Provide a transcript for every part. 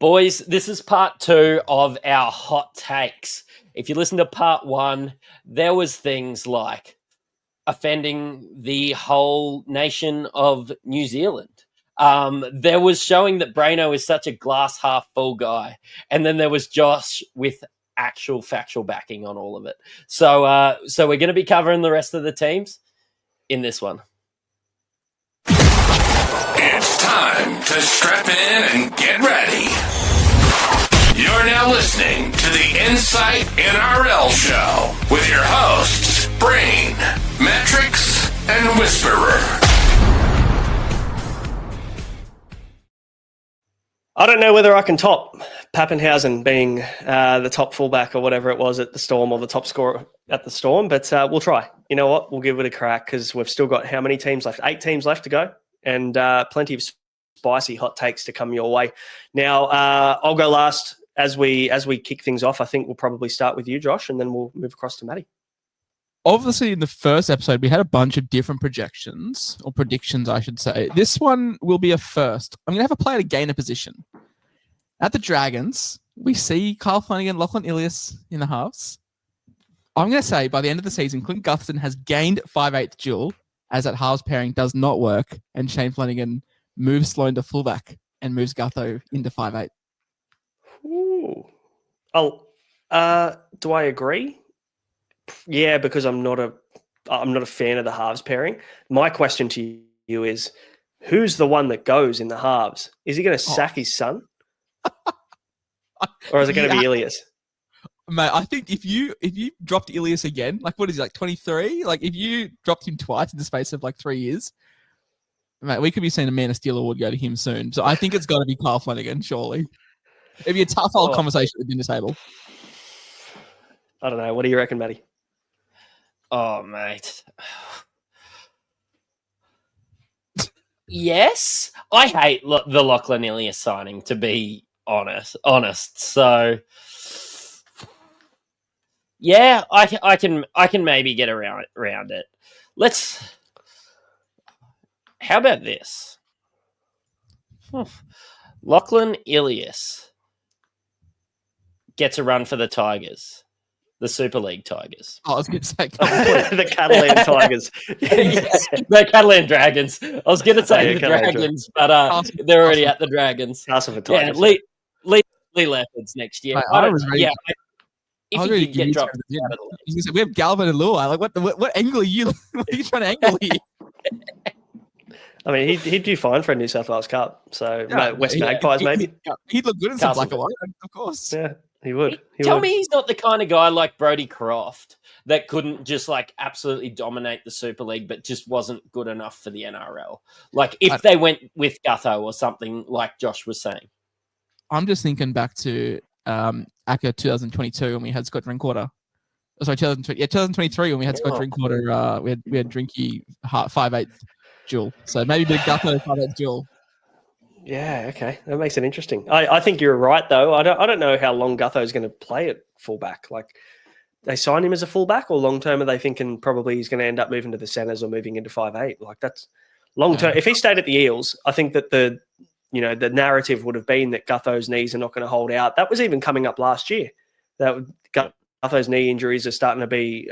Boys, this is part 2 of our hot takes. If you listen to part 1, there was things like offending the whole nation of New Zealand. There was showing that Braino is such a glass half full guy. And then there was Josh with actual factual backing on all of it. So we're going to be covering the rest of the teams in this one. It's time to strap in and get ready. You're now listening to the Insight NRL Show with your hosts, Brain, Metrics, and Whisperer. I don't know whether I can top Pappenhausen being the top fullback or whatever it was at the Storm, or the top scorer at the Storm, but we'll try. You know what? We'll give it a crack because we've still got how many teams left? 8 teams left to go, and plenty of spicy hot takes to come your way. Now, I'll go last as we kick things off. I think we'll probably start with you, Josh, and then we'll move across to Matty. Obviously, in the first episode, we had a bunch of different projections, or predictions, I should say. This one will be a first. I'm going to have a player to gain a position. At the Dragons, we see Kyle Flanagan, Lachlan Ilias in the halves. I'm going to say by the end of the season, Clint Gutherson has gained 5/8 dual, as that halves pairing does not work, and Shane Flanagan moves Sloan to fullback and moves Gutho into 5/8. Ooh. Do I agree? Yeah, because I'm not a fan of the halves pairing. My question to you is, who's the one that goes in the halves? Is he going to sack his son? Or is it going to be Ilias? Mate, I think if you dropped Ilias again, like what is he, like 23? Like if you dropped him twice in the space of like 3 years, mate, we could be seeing a Man of Steel award go to him soon. So I think it's got to be Kyle Flanagan, surely. It'd be a tough old conversation at the dinner table. I don't know. What do you reckon, Matty? Oh, mate. Yes, I hate the Lachlan Ilias signing, to be honest. So, yeah, I can maybe get around it. How about this? Lachlan Ilias gets a run for the Tigers. The Super League Tigers. I was going to say the Catalan Tigers. Yes, the Catalan Dragons. I was going to say the Dragons, but they're already at the Dragons. Castle for Tigers. Yeah, Lee Leopards next year. Mate, if you get dropped, we have Galvin and Lua. Like, what angle are you? What are you trying to angle here? I mean, he'd do fine for a New South Wales Cup. So West Magpies, maybe. He'd look good in some black and white, of course. Yeah. He would. Tell me he's not the kind of guy like Brodie Croft that couldn't just like absolutely dominate the Super League, but just wasn't good enough for the NRL. Like if they went with Gutho or something like Josh was saying. I'm just thinking back to ACCA 2022 when we had Scott Drinkwater. Oh, sorry, 2023 when we had Scott Drinkwater. We had Drinky 5/8 dual. So maybe a bit of Gutho 5/8 dual. Yeah, okay. That makes it interesting. I think you're right, though. I don't know how long Gutho's going to play at fullback. Like, they sign him as a fullback, or long-term are they thinking probably he's going to end up moving to the centres or moving into 5/8? Like, that's long-term. If he stayed at the Eels, I think that the narrative would have been that Gutho's knees are not going to hold out. That was even coming up last year. That Gutho's knee injuries are starting to be,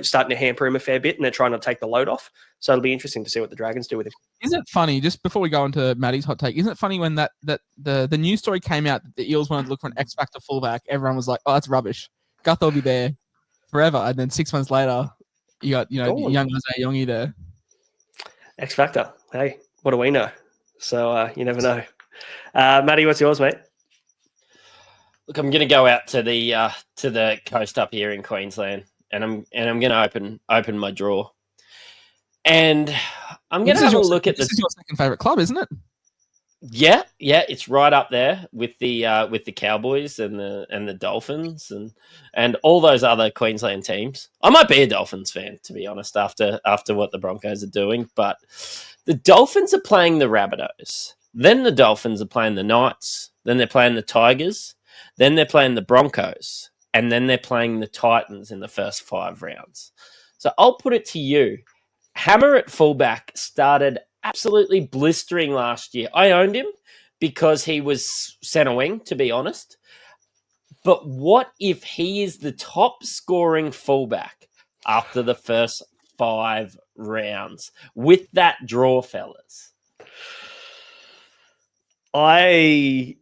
starting to hamper him a fair bit, and they're trying to take the load off. So it'll be interesting to see what the Dragons do with him. Isn't it funny, just before we go into Matty's hot take, isn't it funny when the news story came out that the Eels wanted to look for an X-Factor fullback, everyone was like, oh, that's rubbish. Gutho will be there forever. And then 6 months later, you got, young Isaiah Yongi there. X-Factor. Hey, what do we know? So you never know. Matty, what's yours, mate? Look, I'm going to go out to the coast up here in Queensland, and I'm going to open my drawer. And I'm going to have a look at this. This is your second favourite club, isn't it? Yeah, it's right up there with the Cowboys and the Dolphins and all those other Queensland teams. I might be a Dolphins fan, to be honest, after what the Broncos are doing. But the Dolphins are playing the Rabbitohs. Then the Dolphins are playing the Knights. Then they're playing the Tigers. Then they're playing the Broncos. And then they're playing the Titans in the first 5 rounds. So I'll put it to you. Hammer at fullback started absolutely blistering last year. I owned him because he was centre wing, to be honest. But what if he is the top scoring fullback after the first 5 rounds with that draw, fellas? I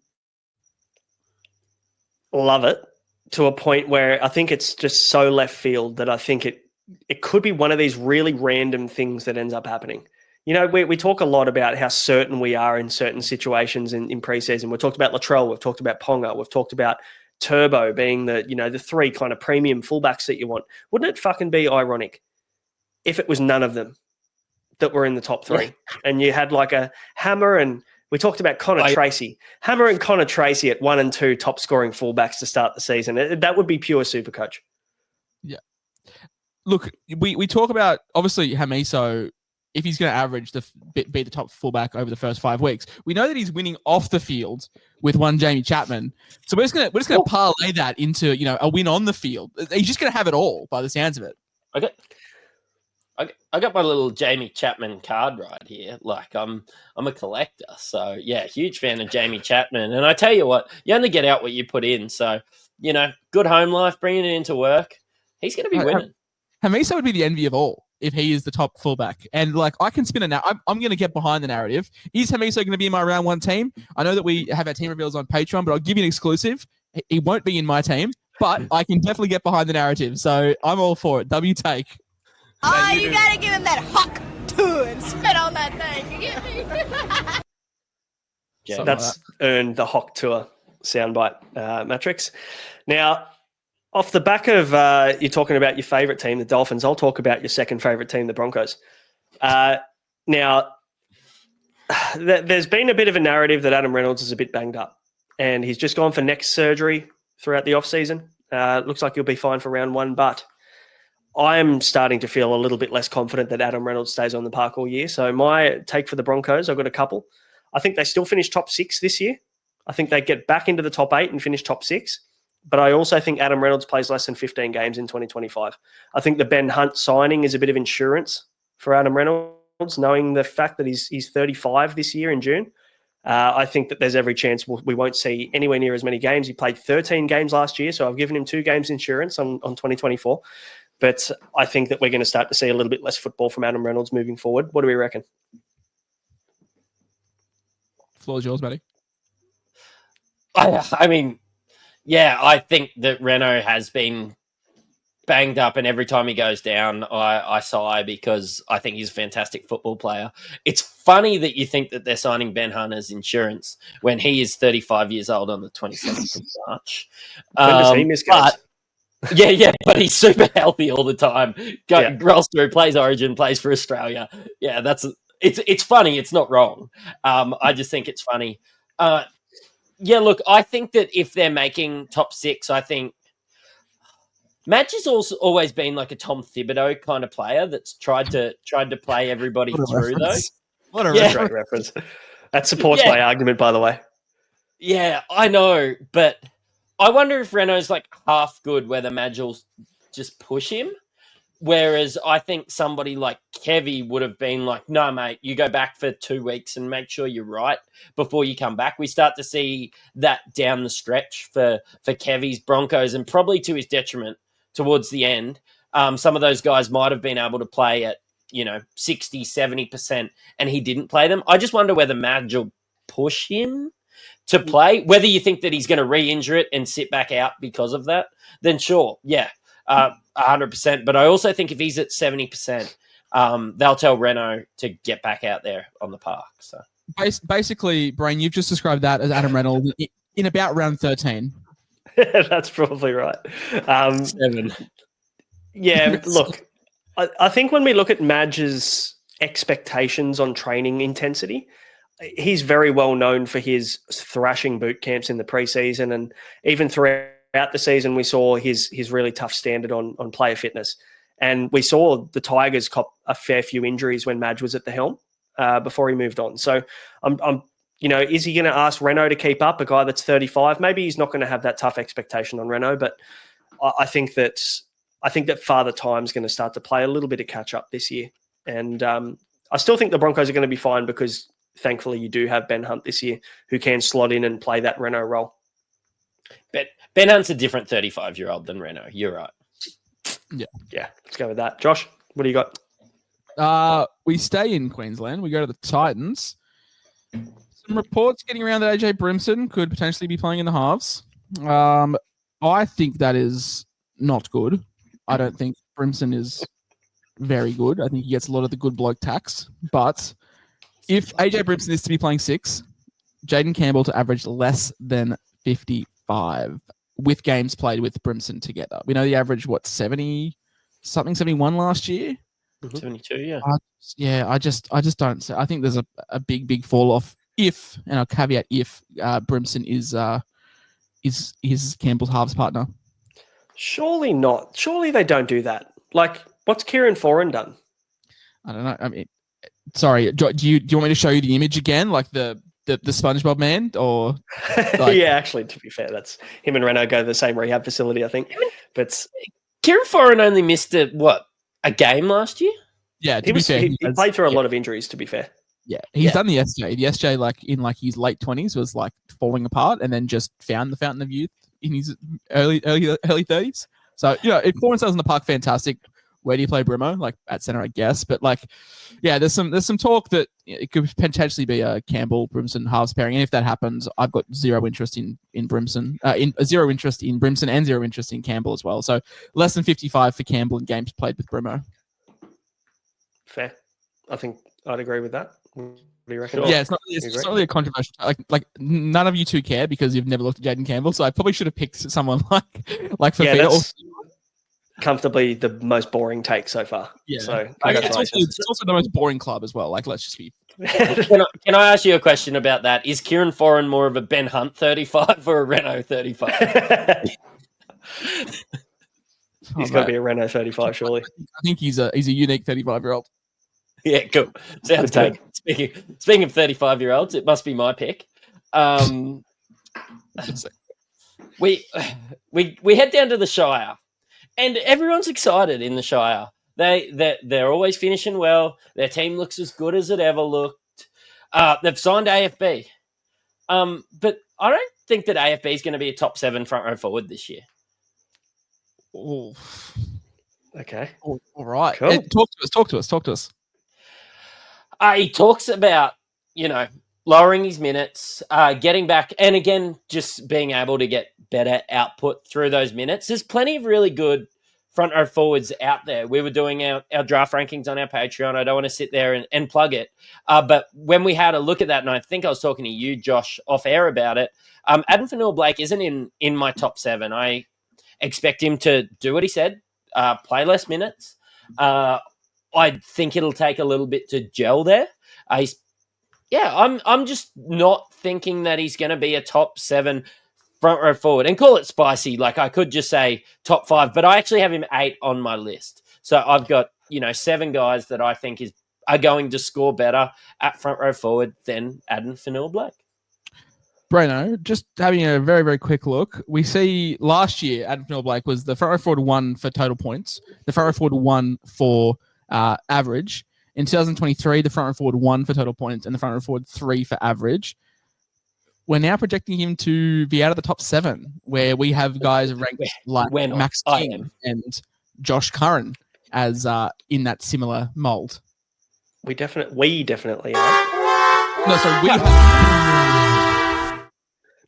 love it to a point where I think it's just so left field that I think it could be one of these really random things that ends up happening. You know, we talk a lot about how certain we are in certain situations in preseason. We've talked about Latrell, we've talked about Ponga, we've talked about Turbo being the 3 kind of premium fullbacks that you want. Wouldn't it fucking be ironic if it was none of them that were in the top 3 and you had like a Hammer, and we talked about Connor Tracy. Hammer and Connor Tracy at 1 and 2 top scoring fullbacks to start the season. That would be pure Supercoach. Yeah. Look, we talk about, obviously, Hamiso, if he's going to average be the top fullback over the first 5 weeks. We know that he's winning off the field with one Jamie Chapman. So we're just going to parlay that into, a win on the field. He's just going to have it all by the sounds of it. I got my little Jamie Chapman card right here. Like I'm a collector, so yeah, huge fan of Jamie Chapman. And I tell you what, you only get out what you put in. So good home life, bringing it into work. He's going to be winning. Hamiso would be the envy of all if he is the top fullback. And I can spin it now. I'm going to get behind the narrative. Is Hamiso going to be in my round 1 team? I know that we have our team reveals on Patreon, but I'll give you an exclusive. He won't be in my team, but I can definitely get behind the narrative. So I'm all for it. W take. Oh, you gotta give him that hawk too and spit on that thing. You get me? Yeah, that's earned the Hawk Tour soundbite matrix. Now, off the back of you talking about your favourite team, the Dolphins, I'll talk about your second favourite team, the Broncos. Now, there's been a bit of a narrative that Adam Reynolds is a bit banged up, and he's just gone for neck surgery throughout the off-season. Looks like he'll be fine for round 1, but I'm starting to feel a little bit less confident that Adam Reynolds stays on the park all year. So my take for the Broncos, I've got a couple. I think they still finish top 6 this year. I think they get back into the top 8 and finish top 6. But I also think Adam Reynolds plays less than 15 games in 2025. I think the Ben Hunt signing is a bit of insurance for Adam Reynolds, knowing the fact that he's 35 this year in June. I think that there's every chance we won't see anywhere near as many games. He played 13 games last year, so I've given him 2 games insurance on 2024. But I think that we're going to start to see a little bit less football from Adam Reynolds moving forward. What do we reckon? Floor is yours, Matty. I mean, yeah, I think that Renault has been banged up, and every time he goes down, I sigh because I think he's a fantastic football player. It's funny that you think that they're signing Ben Hunt as insurance when he is 35 years old on the 27th of March. When does he miss games? Yeah, but he's super healthy all the time. Rolls through, plays Origin, plays for Australia. Yeah, it's funny. It's not wrong. I just think it's funny. Look, I think that if they're making top 6, I think Madge has also always been like a Tom Thibodeau kind of player that's tried to play everybody through those. What a great reference. That supports my argument, by the way. Yeah, I know, but I wonder if Renault's like half good where the Madge will just push him. Whereas I think somebody like Kevy would have been like, no, mate, you go back for 2 weeks and make sure you're right before you come back. We start to see that down the stretch for Kevy's Broncos, and probably to his detriment towards the end. Some of those guys might have been able to play at, 60, 70%, and he didn't play them. I just wonder whether Madge will push him to play. Whether you think that he's going to re-injure it and sit back out because of that, then sure, yeah. 100%, but I also think if he's at 70%, they'll tell Renault to get back out there on the park. So basically, Brain, you've just described that as Adam Reynolds in about round 13. That's probably right. 7. Yeah, look, I think when we look at Madge's expectations on training intensity, he's very well known for his thrashing boot camps in the preseason, and even throughout the season, we saw his really tough standard on player fitness. And we saw the Tigers cop a fair few injuries when Madge was at the helm before he moved on. So, is he going to ask Renault to keep up, a guy that's 35? Maybe he's not going to have that tough expectation on Renault, but I think that Father Time's going to start to play a little bit of catch up this year. And I still think the Broncos are going to be fine because thankfully you do have Ben Hunt this year who can slot in and play that Renault role. Ben Hunt's a different 35-year-old than Renault. You're right. Yeah, let's go with that. Josh, what do you got? We stay in Queensland. We go to the Titans. Some reports getting around that AJ Brimson could potentially be playing in the halves. I think that is not good. I don't think Brimson is very good. I think he gets a lot of the good bloke tax. But if AJ Brimson is to be playing 6, Jaden Campbell to average less than 55 with games played with Brimson together. We know the average, 70-something, 71 last year? 72, yeah. I just don't. I think there's a big fall off if, and I'll caveat if, Brimson is Campbell's halves partner. Surely not. Surely they don't do that. Like, what's Kieran Foran done? I don't know. I mean, sorry. Do you want me to show you the image again, like the SpongeBob man, or? Like... Yeah, actually, to be fair, that's him and Renault go to the same rehab facility, I think. But Kieran Foran only missed a game last year? Yeah, to be fair, he played through a lot of injuries. To be fair, yeah, he's done the SJ. The SJ, in his late 20s, was falling apart, and then just found the fountain of youth in his early 30s. So if Foran stays in the park, fantastic. Where do you play Brimo? At center, I guess. But there's some talk that it could potentially be a Campbell Brimson halves pairing. And if that happens, I've got zero interest in Brimson, zero interest in Brimson, and zero interest in Campbell as well. So less than 55 for Campbell in games played with Brimo. Fair. I think I'd agree with that. What do you reckon? Yeah, it's not really a controversial. Like none of you two care because you've never looked at Jaden Campbell. So I probably should have picked someone like Fafita. Yeah, that's comfortably the most boring take so far. Yeah. So it's also the most boring club as well. Let's just be. Can I ask you a question about that? Is Kieran Foran more of a Ben Hunt 35 or a Renault 35? He's got to be a Renault 35, surely. I think he's a unique 35-year-old. Yeah, cool. Sounds good. Speaking of 35-year-olds, it must be my pick. We head down to the Shire, and everyone's excited in the Shire. They're always finishing well. Their team looks as good as it ever looked. They've signed AFB, but I don't think that AFB is going to be a top 7 front row forward this year. Oh, okay. All right. Cool. Talk to us. He talks about, lowering his minutes, getting back, and again, just being able to get better output through those minutes. There's plenty of really good front row forwards out there. We were doing our draft rankings on our Patreon. I don't want to sit there and plug it. But when we had a look at that, and I think I was talking to you, Josh, off air about it, Adam Fanua-Blake isn't in my top 7. I expect him to do what he said, play less minutes. I think it'll take a little bit to gel there. I'm just not thinking that he's going to be a top 7 front row forward, and call it spicy. I could just say top 5, but I actually have him 8 on my list. So I've got 7 guys that I think are going to score better at front row forward than Adam Fanua-Blake. Breno, just having a very, very quick look, we see last year Adam Fanua-Blake was the front row forward 1 for total points, the front row forward 1 for average. In 2023, the front row forward 1 for total points and the front row forward 3 for average. We're now projecting him to be out of the top 7, where we have guys ranked like Max King and Josh Curran as in that similar mold. We definitely are. No, sorry,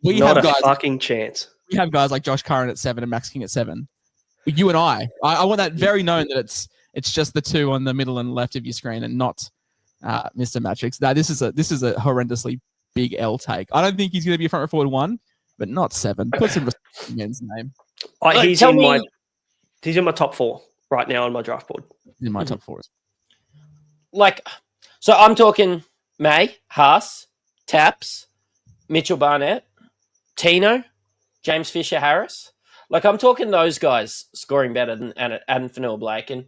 we Not have a guys, fucking chance. We have guys like Josh Curran at 7 and Max King at 7. You and I want that very known that it's just the 2 on the middle and left of your screen and not Mr. Matrix. Now, this is a horrendously big L take. I don't think he's going to be a front row forward 1, but not 7. Put some respect in men's name. He's in my top 4 right now on my draft board. He's in my top 4. So I'm talking May, Haas, Taps, Mitchell Barnett, Tino, James Fisher-Harris. I'm talking those guys scoring better than Adam Fanua-Blake. And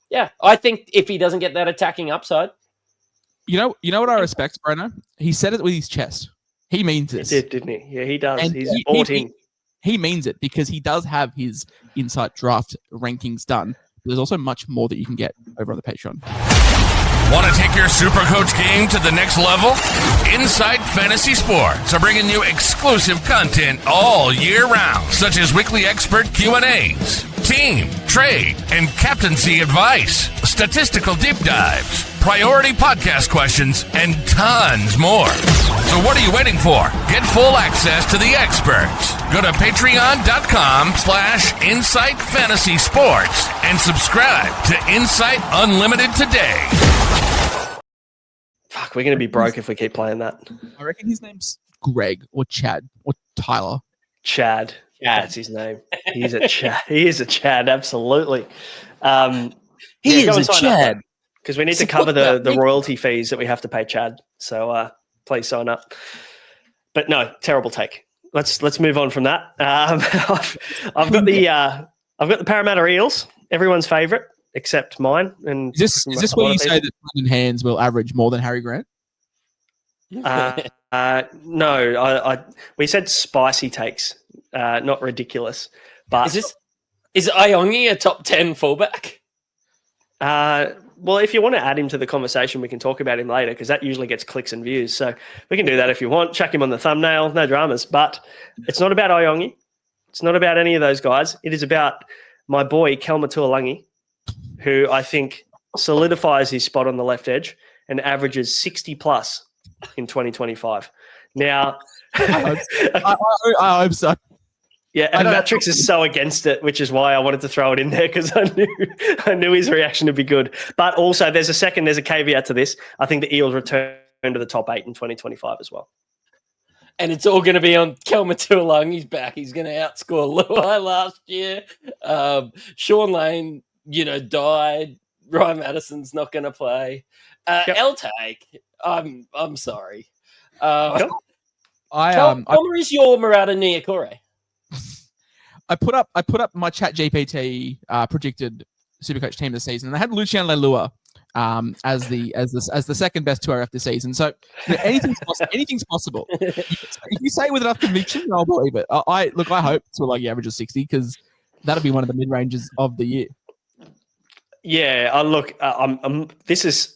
yeah, I think if he doesn't get that attacking upside. You know what I respect, Breno? He said it with his chest. He means this. He did, didn't he? Yeah, he does. And He's bought in. He means it because he does have his Insight draft rankings done. But there's also much more that you can get over on the Patreon. Want to take your SuperCoach game to the next level? Inside Fantasy Sports are bringing you exclusive content all year round, such as weekly expert Q&As, team, trade, and captaincy advice, statistical deep dives, priority podcast questions, and tons more. So what are you waiting for? Get full access to the experts. Go to patreon.com/Insight Fantasy Sports and subscribe to Insight Unlimited today. Fuck, we're going to be broke if we keep playing that. I reckon his name's Greg or Chad or Tyler. Chad. That's his name. He is a Chad. He is a Chad, absolutely. He is a Chad. Because we need to cover the royalty fees that we have to pay Chad. So please sign up. But no, terrible take. Let's move on from that. I've got the Parramatta Eels, everyone's favourite except mine. And is this where you say that Brendan Hands will average more than Harry Grant? No, we said spicy takes, not ridiculous. But is Iongi a top 10 fullback? Well, if you want to add him to the conversation, we can talk about him later because that usually gets clicks and views. So we can do that if you want. Chuck him on the thumbnail, no dramas. But it's not about Iongi. It's not about any of those guys. It is about my boy, Kelma Tuolangi, who I think solidifies his spot on the left edge and averages 60 plus in 2025. Now, I hope so. Yeah, and Matrix is so against it, which is why I wanted to throw it in there because I knew his reaction would be good. But also, there's a caveat to this. I think the Eels return to the top 8 in 2025 as well. And it's all going to be on Kelma Tuolangi's back. He's going to outscore Luai last year. Sean Lane, died. Ryan Madison's not going to play. L-Take, I'm sorry. Is your Murata Niokore? I put up my Chat GPT predicted SuperCoach team this season, and I had Lucian Leilua as the second best 2RF this season. So anything's possible. If you say it with enough conviction, I'll believe it. I hope Tuolagi averages 60 because that'll be one of the mid ranges of the year. Yeah, this is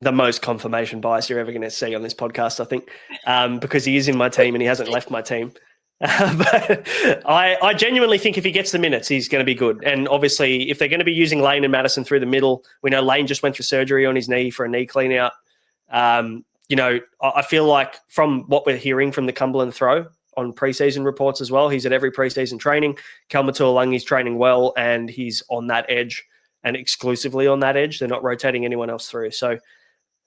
the most confirmation bias you're ever going to see on this podcast, I think, because he is in my team and he hasn't left my team. But I genuinely think if he gets the minutes, he's going to be good. And obviously, if they're going to be using Lane and Madison through the middle, we know Lane just went through surgery on his knee for a knee clean out. I feel like from what we're hearing from the Cumberland Throw on preseason reports as well, he's at every preseason training. Kelma Tuolangi's training well, and he's on that edge and exclusively on that edge. They're not rotating anyone else through. So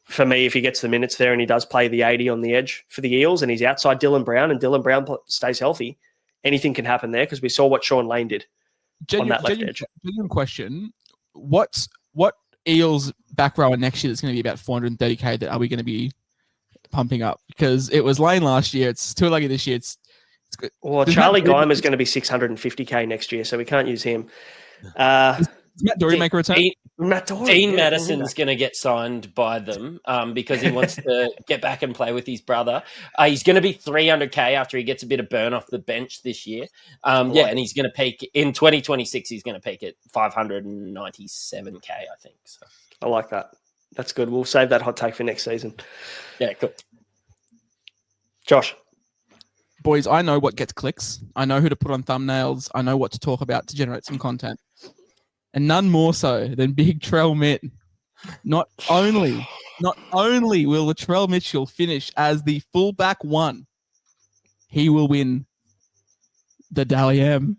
for me, if he gets the minutes there and he does play the 80 on the edge for the Eels and he's outside Dylan Brown and Dylan Brown stays healthy, anything can happen there because we saw what Sean Lane did on that left edge. Genuine question. What Eels back rower next year that's going to be about 430K that are we going to be pumping up? Because it was Lane last year. It's Tuolagi this year. It's good. Well, Charlie Guymer is going to be 650K next year, so we can't use him. Does Matt Dory make a return? Dean Madison's going to get signed by them because he wants to get back and play with his brother. He's going to be 300K after he gets a bit of burn off the bench this year. And he's going to peak in 2026. He's going to peak at 597K, I think. So I like that. That's good. We'll save that hot take for next season. Yeah, cool. Josh. Boys, I know what gets clicks. I know who to put on thumbnails. I know what to talk about to generate some content. And none more so than Big Trell Mitt. Not only will Latrell Mitchell finish as the fullback 1, he will win the Dally M.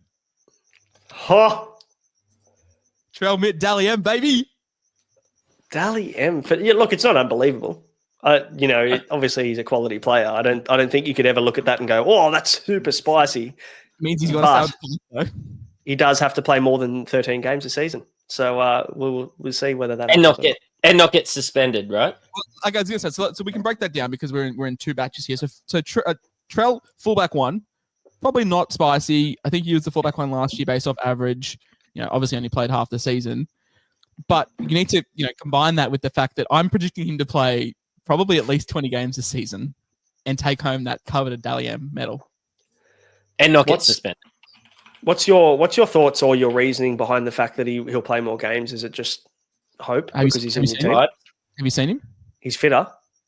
Huh. Trell Mitt, Dally M, baby. Dally M. Look, it's not unbelievable. Obviously he's a quality player. I don't think you could ever look at that and go, "Oh, that's super spicy." It means he's got to start. He does have to play more than 13 games a season. So we'll see whether that and not get suspended, right? Well, like I was going to say, so we can break that down because we're in 2 batches here. So Trell fullback 1, probably not spicy. I think he was the fullback 1 last year based off average. Obviously only played half the season, but you need to combine that with the fact that I'm predicting him to play probably at least 20 games this season and take home that coveted Dally M medal and not get suspended. What's your thoughts or your reasoning behind the fact that he'll play more games? Is it just hope because he's in your team? Have you seen him? He's fitter.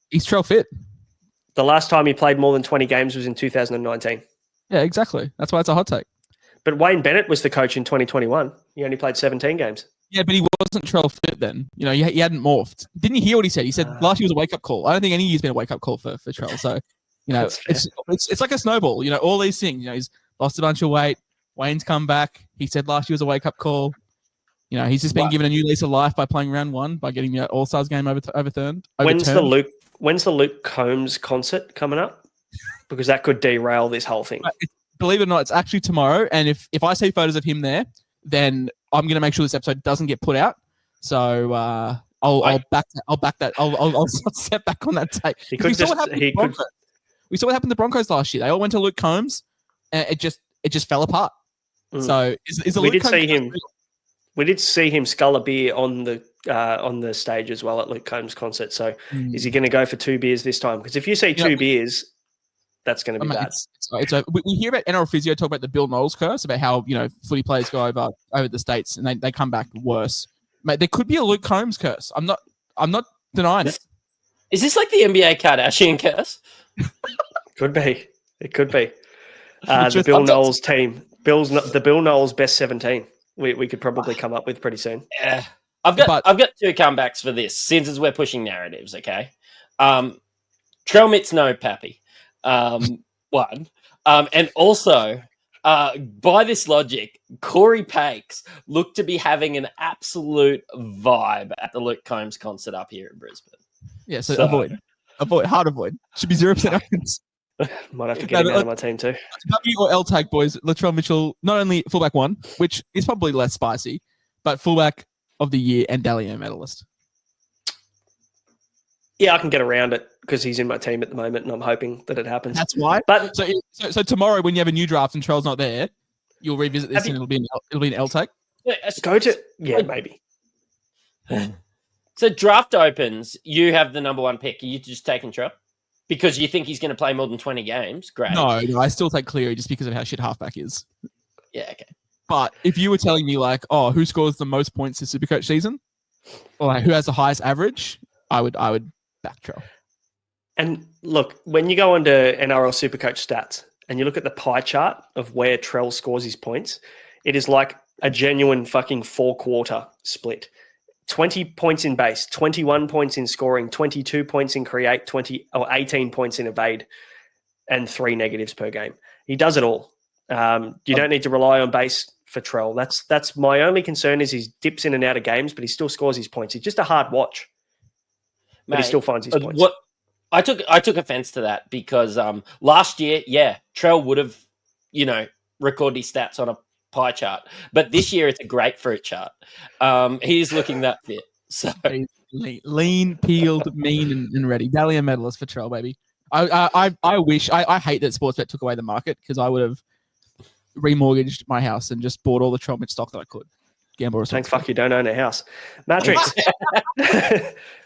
He's trail fit. The last time he played more than 20 games was in 2019. Yeah, exactly. That's why it's a hot take. But Wayne Bennett was the coach in 2021. He only played 17 games. Yeah, but he wasn't trail fit then. You know, he hadn't morphed. Didn't you hear what he said? He said last year was a wake-up call. I don't think any year's been a wake-up call for Trail. So, you know, it's like a snowball. You know, all these things. You know, he's lost a bunch of weight. Wayne's come back. He said last year was a wake-up call. You know, he's just been given a new lease of life by playing round one, by getting the All-Stars game overturned. When's the Luke Combs concert coming up? Because that could derail this whole thing. Believe it or not, it's actually tomorrow. And if I see photos of him there, then I'm going to make sure this episode doesn't get put out. So I'll back that. I'll step back on that take. We saw what happened to the Broncos last year. They all went to Luke Combs, and it just fell apart. So is we did see him scull a beer on the stage as well at Luke Combs' concert. So is he going to go for 2 beers this time? Because if you see 2 beers, that's going to be bad. We hear about NRL Physio talk about the Bill Knowles curse, about how, you know, footy players go over the States and they come back worse. Mate, there could be a Luke Combs curse. I'm not denying it. Is this like the NBA Kardashian curse? Could be. It could be. The Bill Knowles team. The Bill Knowles best 17. We could probably come up with pretty soon. Yeah. I've got 2 comebacks for this, since we're pushing narratives, okay? Trell Mitch, no Pappy. One. And also, by this logic, Corey Pakes looked to be having an absolute vibe at the Luke Combs concert up here in Brisbane. Yeah, so hard avoid. Should be 0% options. Might have to get him out of my team too. W or L tag, boys. Latrell Mitchell, not only fullback 1, which is probably less spicy, but fullback of the year and Dally medalist. Yeah, I can get around it because he's in my team at the moment, and I'm hoping that it happens. That's why. But so tomorrow, when you have a new draft and Trell's not there, you'll revisit this and it'll be an L tag. Maybe. So draft opens. You have the number 1 pick. Are you just taking Trell because you think he's going to play more than 20 games? Great. No, I still take Cleary just because of how shit halfback is. Yeah, okay. But if you were telling me like, oh, who scores the most points this Supercoach season, or like who has the highest average, I would back Trell. And look, when you go onto NRL SuperCoach stats and you look at the pie chart of where Trell scores his points, it is like a genuine fucking 4-quarter split. 20 points in base, 21 points in scoring, 22 points in create, 18 points in evade, and 3 negatives per game. He does it all. You don't need to rely on base for Trell. That's my only concern is he dips in and out of games, but he still scores his points. He's just a hard watch. But he still finds his points. I took offense to that because last year, Trell would have, recorded his stats on a pie chart, but this year it's a grapefruit chart. He's looking that fit. So lean, peeled, mean, and ready. Dahlia medalist for Trell, baby. I wish I hate that Sportsbet took away the market because I would have remortgaged my house and just bought all the Trell Mitch stock that I could. Gamble. Thank fuck you don't own a house. Matrix.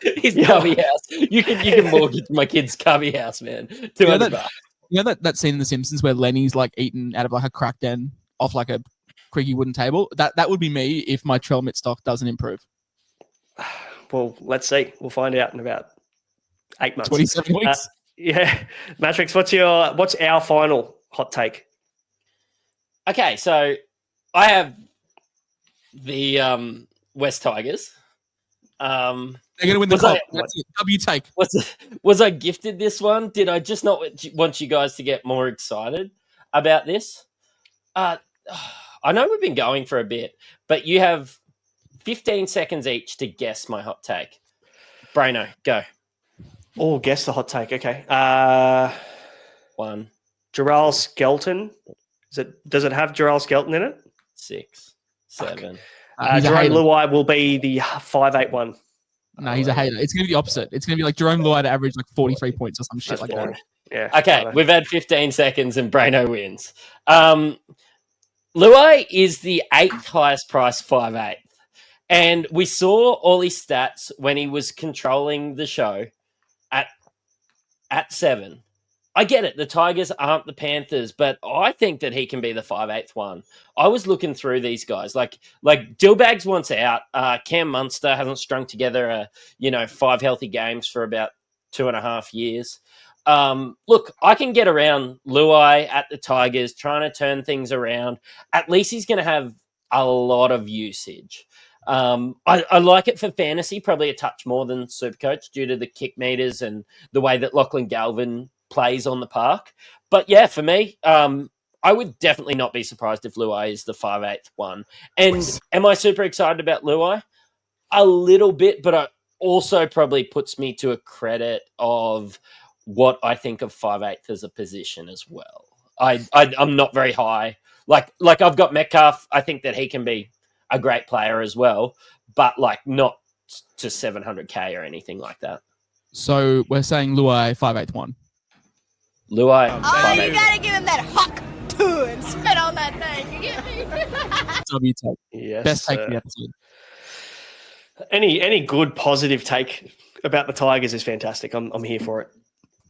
His cubby house. You can mortgage my kid's cubby house, man. $200. You know that scene in The Simpsons where Lenny's like eaten out of like a crack den off like a creaky wooden table? That would be me if my Trell Mitch stock doesn't improve. Well, let's see. We'll find out in about 8 months. 27 weeks. Matrix, what's our final hot take? Okay, so I have the West Tigers. They're going to win the cup. W take. Was I gifted this one? Did I just not want you guys to get more excited about this? I know we've been going for a bit, but you have 15 seconds each to guess my hot take. Braino, go. Oh, guess the hot take. Okay. 1. Jarrell Skelton. Does it have Jarrell Skelton in it? 6, 7. Jerome Luai will be the 5'8" No, he's a hater. It's going to be the opposite. It's going to be like Jerome Luai to average like 43 points or some shit like that. Yeah. Okay, we've had 15 seconds and Braino wins. Luai is the 8th highest price 5'8". And we saw all his stats when he was controlling the show at 7. I get it. The Tigers aren't the Panthers, but I think that he can be the 5/8 one. I was looking through these guys. Like Dillbags wants out. Cam Munster hasn't strung together 5 healthy games for about 2.5 years. Look, I can get around Luai at the Tigers, trying to turn things around. At least he's going to have a lot of usage. I like it for fantasy, probably a touch more than Supercoach due to the kick meters and the way that Lachlan Galvin plays on the park. But yeah, for me, I would definitely not be surprised if Luai is the 5/8 one. And am I super excited about Luai? A little bit, but it also probably puts me to a credit of what I think of 5/8 as a position as well. I'm not very high. Like I've got Metcalf. I think that he can be a great player as well, but like not to 700k or anything like that. So we're saying Luai 5/8 one. Luai. Oh, you gotta give him that huck to and spit on that thing. You get me? W take. Yes, Best take of the episode. Any good positive take about the Tigers is fantastic. I'm here for it.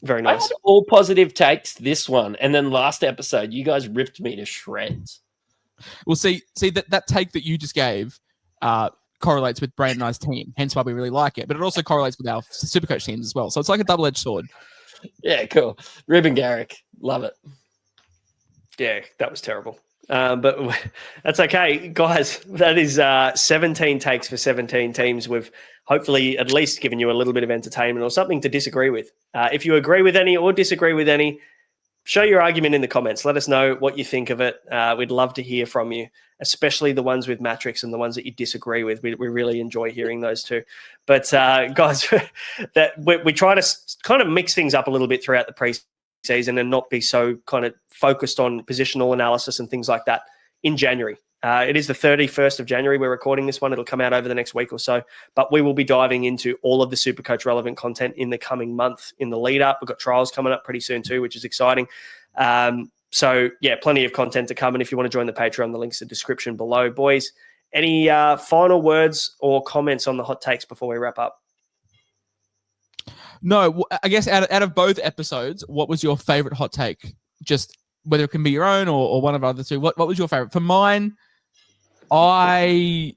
Very I nice. had all positive takes this one, and then last episode, you guys ripped me to shreds. Well, see that take that you just gave correlates with Brandon and I's team, hence why we really like it. But it also correlates with our Supercoach teams as well. So it's like a double-edged sword. Yeah, cool. Ruben Garrick, love it. Yeah, that was terrible. But that's okay, guys. That is 17 takes for 17 teams. We've hopefully at least given you a little bit of entertainment or something to disagree with. If you agree with any or disagree with any, show your argument in the comments. Let us know what you think of it. We'd love to hear from you, especially the ones with Matrix and the ones that you disagree with. We really enjoy hearing those too. But guys, that we try to kind of mix things up a little bit throughout the preseason and not be so kind of focused on positional analysis and things like that in January. It is the 31st of January. We're recording this one. It'll come out over the next week or so. But we will be diving into all of the Supercoach relevant content in the coming month in the lead up. We've got trials coming up pretty soon too, which is exciting. So, yeah, plenty of content to come. And if you want to join the Patreon, the link's in the description below. Boys, any final words or comments on the hot takes before we wrap up? No, I guess out of both episodes, what was your favorite hot take? Just whether it can be your own or one of the other two. What was your favorite? For mine, I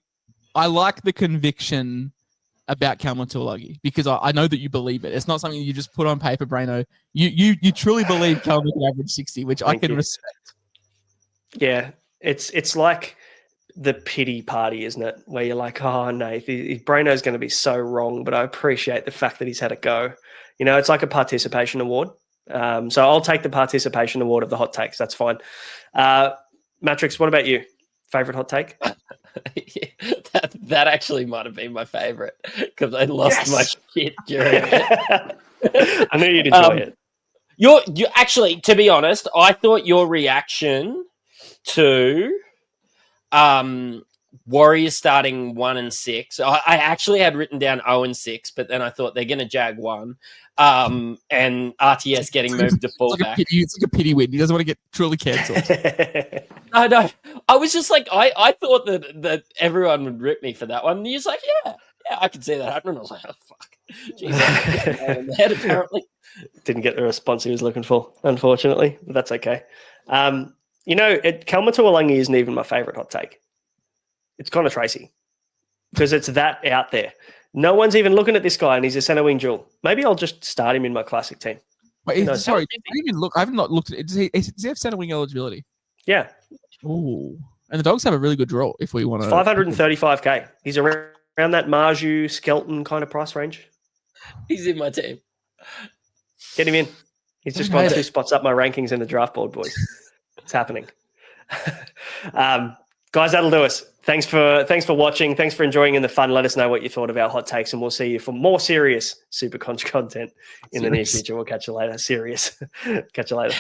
like the conviction about Kalmatuolagi because I know that you believe it. It's not something you just put on paper, Braino. You truly believe Kalma can average 60, which I can respect. Yeah, it's like the pity party, isn't it? Where you're like, oh, no, Braino's going to be so wrong, but I appreciate the fact that he's had a go. You know, it's like a participation award. So I'll take the participation award of the hot takes. That's fine. Matrix, what about you? Favorite hot take? that actually might have been my favorite because I lost my shit during it. I knew you'd enjoy it. You actually, to be honest, I thought your reaction to Warriors starting 1-6. I actually had written down 0-6, but then I thought they're going to jag 1. And RTS getting moved to fullback. It's like a pity win. He doesn't want to get truly cancelled. No. I was just like, I thought that everyone would rip me for that one. And he was like, yeah, I can see that happening. I was like, oh, fuck. Jeez, in the head, apparently. Didn't get the response he was looking for, unfortunately. But that's okay. Kalmatuolagi isn't even my favourite hot take. It's Connor Tracy because it's that out there. No one's even looking at this guy, and he's a centre wing dual. Maybe I'll just start him in my classic team. Wait, sorry, I have not looked at it. Does he have centre wing eligibility? Yeah. Ooh, and the Dogs have a really good draw if we want to. 535k. He's around that Marju Skelton kind of price range. He's in my team. Get him in. He's just gone 2 spots up my rankings in the draft board, boys. It's happening. Guys, that'll do us. Thanks for watching. Thanks for enjoying in the fun. Let us know what you thought of our hot takes, and we'll see you for more serious SuperCoach content in the near future. We'll catch you later. Serious. Catch you later.